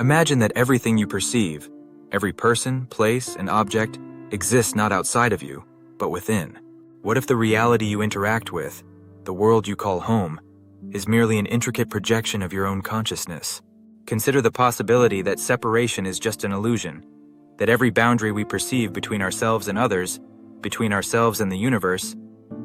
Imagine that everything you perceive, every person, place, and object, exists not outside of you, but within. What if the reality you interact with, the world you call home, is merely an intricate projection of your own consciousness? Consider the possibility that separation is just an illusion, that every boundary we perceive between ourselves and others, between ourselves and the universe,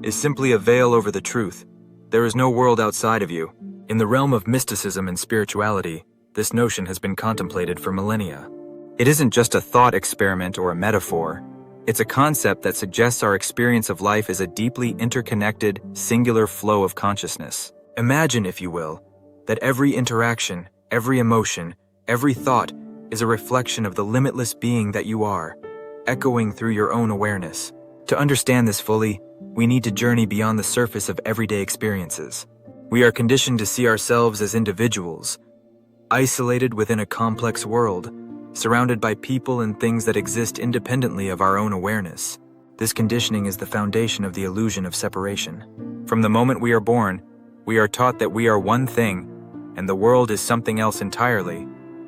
is simply a veil over the truth. There is no world outside of you. In the realm of mysticism and spirituality, this notion has been contemplated for millennia. It isn't just a thought experiment or a metaphor. It's a concept that suggests our experience of life is a deeply interconnected, singular flow of consciousness. Imagine, if you will, that every interaction, every emotion, every thought is a reflection of the limitless being that you are, echoing through your own awareness. To understand this fully, we need to journey beyond the surface of everyday experiences. We are conditioned to see ourselves as individuals, isolated within a complex world, surrounded by people and things that exist independently of our own awareness. This conditioning is the foundation of the illusion of separation. From the moment we are born, we are taught that we are one thing, and the world is something else entirely,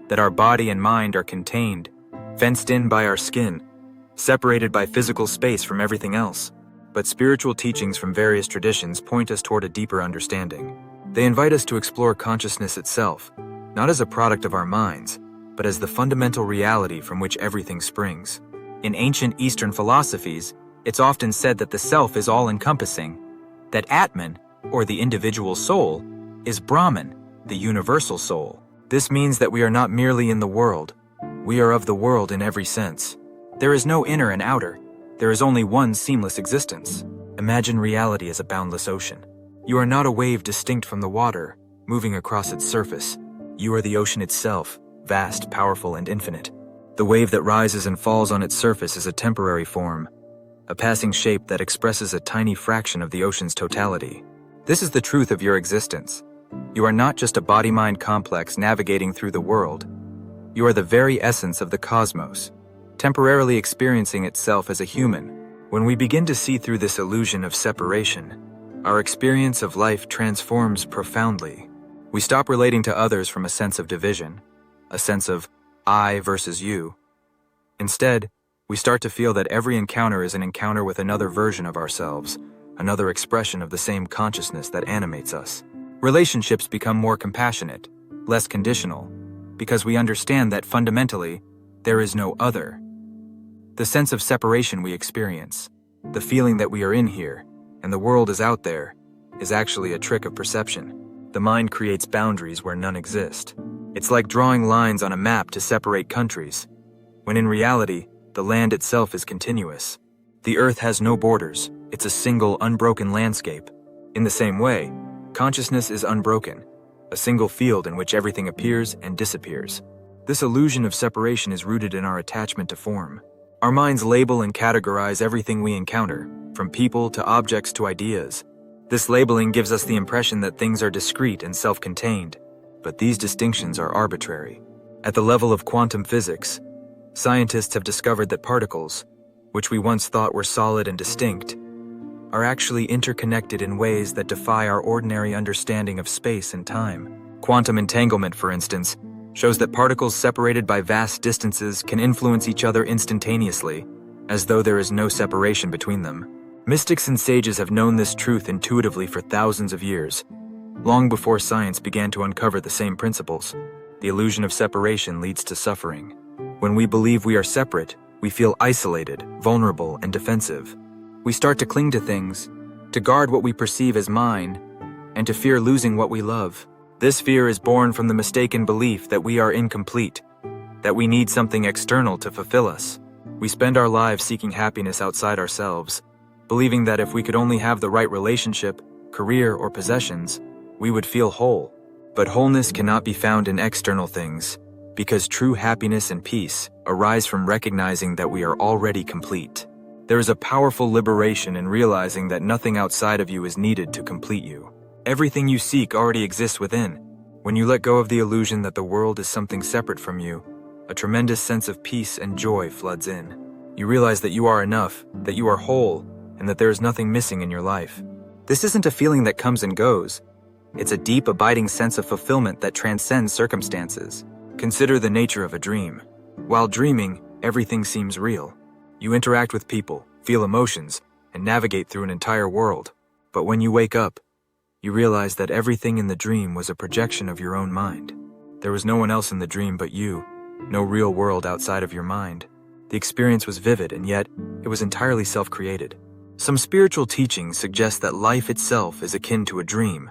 that our body and mind are contained, fenced in by our skin, separated by physical space from everything else. But spiritual teachings from various traditions point us toward a deeper understanding. They invite us to explore consciousness itself, not as a product of our minds, but as the fundamental reality from which everything springs. In ancient Eastern philosophies, it's often said that the self is all-encompassing, that Atman, or the individual soul, is Brahman, the universal soul. This means that we are not merely in the world, we are of the world in every sense. There is no inner and outer, there is only one seamless existence. Imagine reality as a boundless ocean. You are not a wave distinct from the water, moving across its surface. You are the ocean itself, vast, powerful, and infinite. The wave that rises and falls on its surface is a temporary form, a passing shape that expresses a tiny fraction of the ocean's totality. This is the truth of your existence. You are not just a body-mind complex navigating through the world. You are the very essence of the cosmos, temporarily experiencing itself as a human. When we begin to see through this illusion of separation, our experience of life transforms profoundly. We stop relating to others from a sense of division, a sense of I versus you. Instead, we start to feel that every encounter is an encounter with another version of ourselves, another expression of the same consciousness that animates us. Relationships become more compassionate, less conditional, because we understand that fundamentally, there is no other. The sense of separation we experience, the feeling that we are in here, and the world is out there, is actually a trick of perception. The mind creates boundaries where none exist. It's like drawing lines on a map to separate countries, when in reality, the land itself is continuous. The earth has no borders, it's a single, unbroken landscape. In the same way, consciousness is unbroken, a single field in which everything appears and disappears. This illusion of separation is rooted in our attachment to form. Our minds label and categorize everything we encounter, from people to objects to ideas. This labeling gives us the impression that things are discrete and self-contained, but these distinctions are arbitrary. At the level of quantum physics, scientists have discovered that particles, which we once thought were solid and distinct, are actually interconnected in ways that defy our ordinary understanding of space and time. Quantum entanglement, for instance, shows that particles separated by vast distances can influence each other instantaneously, as though there is no separation between them. Mystics and sages have known this truth intuitively for thousands of years, long before science began to uncover the same principles. The illusion of separation leads to suffering. When we believe we are separate, we feel isolated, vulnerable, and defensive. We start to cling to things, to guard what we perceive as mine, and to fear losing what we love. This fear is born from the mistaken belief that we are incomplete, that we need something external to fulfill us. We spend our lives seeking happiness outside ourselves, believing that if we could only have the right relationship, career, or possessions, we would feel whole. But wholeness cannot be found in external things, because true happiness and peace arise from recognizing that we are already complete. There is a powerful liberation in realizing that nothing outside of you is needed to complete you. Everything you seek already exists within. When you let go of the illusion that the world is something separate from you, a tremendous sense of peace and joy floods in. You realize that you are enough, that you are whole, and that there is nothing missing in your life. This isn't a feeling that comes and goes. It's a deep, abiding sense of fulfillment that transcends circumstances. Consider the nature of a dream. While dreaming, everything seems real. You interact with people, feel emotions, and navigate through an entire world. But when you wake up, you realize that everything in the dream was a projection of your own mind. There was no one else in the dream but you, no real world outside of your mind. The experience was vivid, and yet it was entirely self-created. Some spiritual teachings suggest that life itself is akin to a dream,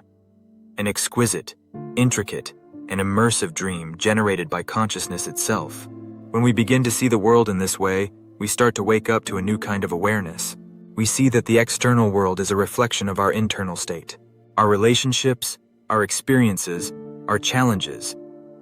an exquisite, intricate, and immersive dream generated by consciousness itself. When we begin to see the world in this way, we start to wake up to a new kind of awareness. We see that the external world is a reflection of our internal state. Our relationships, our experiences, our challenges,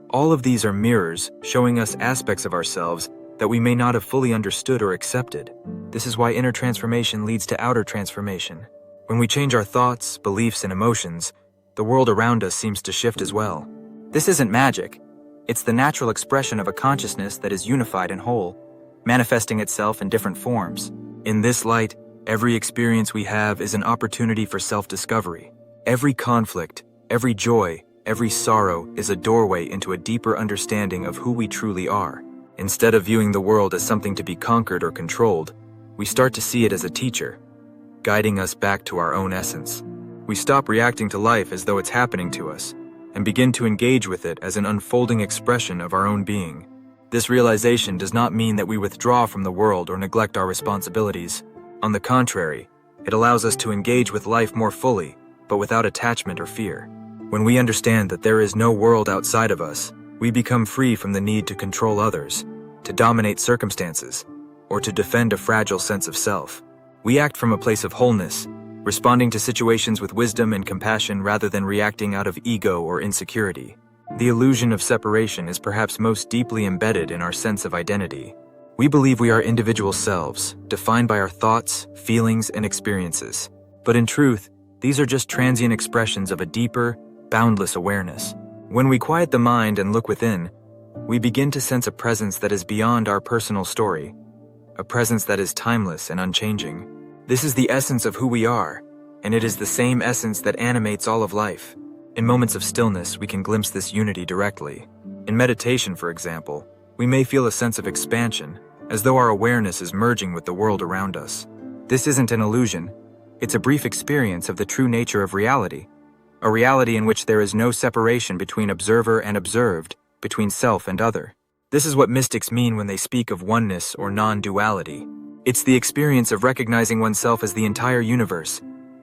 all of these are mirrors showing us aspects of ourselves that we may not have fully understood or accepted. This is why inner transformation leads to outer transformation. When we change our thoughts, beliefs, and emotions, the world around us seems to shift as well. This isn't magic. It's the natural expression of a consciousness that is unified and whole, manifesting itself in different forms. In this light, every experience we have is an opportunity for self-discovery. Every conflict, every joy, every sorrow is a doorway into a deeper understanding of who we truly are. Instead of viewing the world as something to be conquered or controlled, we start to see it as a teacher, guiding us back to our own essence. We stop reacting to life as though it's happening to us, and begin to engage with it as an unfolding expression of our own being. This realization does not mean that we withdraw from the world or neglect our responsibilities. On the contrary, it allows us to engage with life more fully, but without attachment or fear. When we understand that there is no world outside of us, we become free from the need to control others, to dominate circumstances, or to defend a fragile sense of self. We act from a place of wholeness, responding to situations with wisdom and compassion rather than reacting out of ego or insecurity. The illusion of separation is perhaps most deeply embedded in our sense of identity. We believe we are individual selves, defined by our thoughts, feelings, and experiences. But in truth, these are just transient expressions of a deeper, boundless awareness. When we quiet the mind and look within, we begin to sense a presence that is beyond our personal story, a presence that is timeless and unchanging. This is the essence of who we are, and it is the same essence that animates all of life. In moments of stillness, we can glimpse this unity directly. In meditation, for example, we may feel a sense of expansion, as though our awareness is merging with the world around us. This isn't an illusion. It's a brief experience of the true nature of reality, a reality in which there is no separation between observer and observed, between self and other. This is what mystics mean when they speak of oneness or non-duality. It's the experience of recognizing oneself as the entire universe,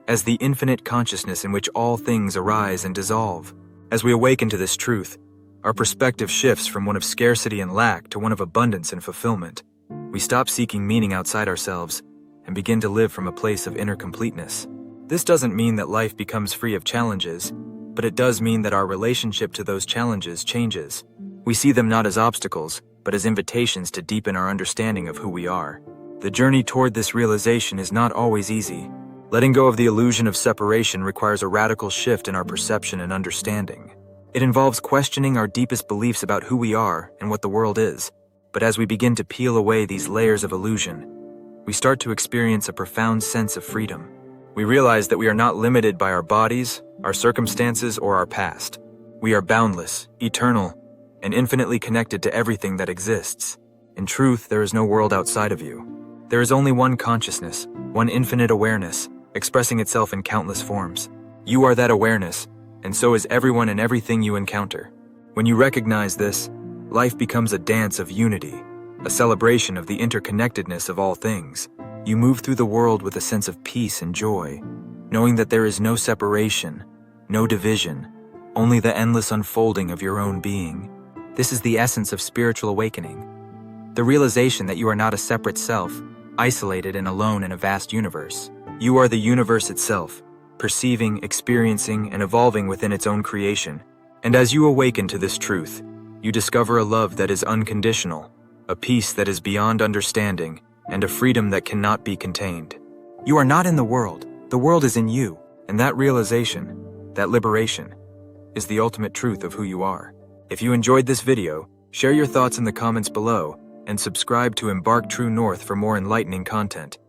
as the infinite consciousness in which all things arise and dissolve. As we awaken to this truth, our perspective shifts from one of scarcity and lack to one of abundance and fulfillment. We stop seeking meaning outside ourselves and begin to live from a place of inner completeness. This doesn't mean that life becomes free of challenges, but it does mean that our relationship to those challenges changes. We see them not as obstacles, but as invitations to deepen our understanding of who we are. The journey toward this realization is not always easy. Letting go of the illusion of separation requires a radical shift in our perception and understanding. It involves questioning our deepest beliefs about who we are and what the world is. But as we begin to peel away these layers of illusion, we start to experience a profound sense of freedom. We realize that we are not limited by our bodies, our circumstances, or our past. We are boundless, eternal, and infinitely connected to everything that exists. In truth, there is no world outside of you. There is only one consciousness, one infinite awareness, expressing itself in countless forms. You are that awareness, and so is everyone and everything you encounter. When you recognize this, life becomes a dance of unity, a celebration of the interconnectedness of all things. You move through the world with a sense of peace and joy, knowing that there is no separation, no division, only the endless unfolding of your own being. This is the essence of spiritual awakening. The realization that you are not a separate self, isolated and alone in a vast universe. You are the universe itself, perceiving, experiencing, and evolving within its own creation. And as you awaken to this truth, you discover a love that is unconditional, a peace that is beyond understanding, and a freedom that cannot be contained. You are not in the world is in you, and that realization, that liberation, is the ultimate truth of who you are. If you enjoyed this video, share your thoughts in the comments below, and subscribe to Embark True North for more enlightening content.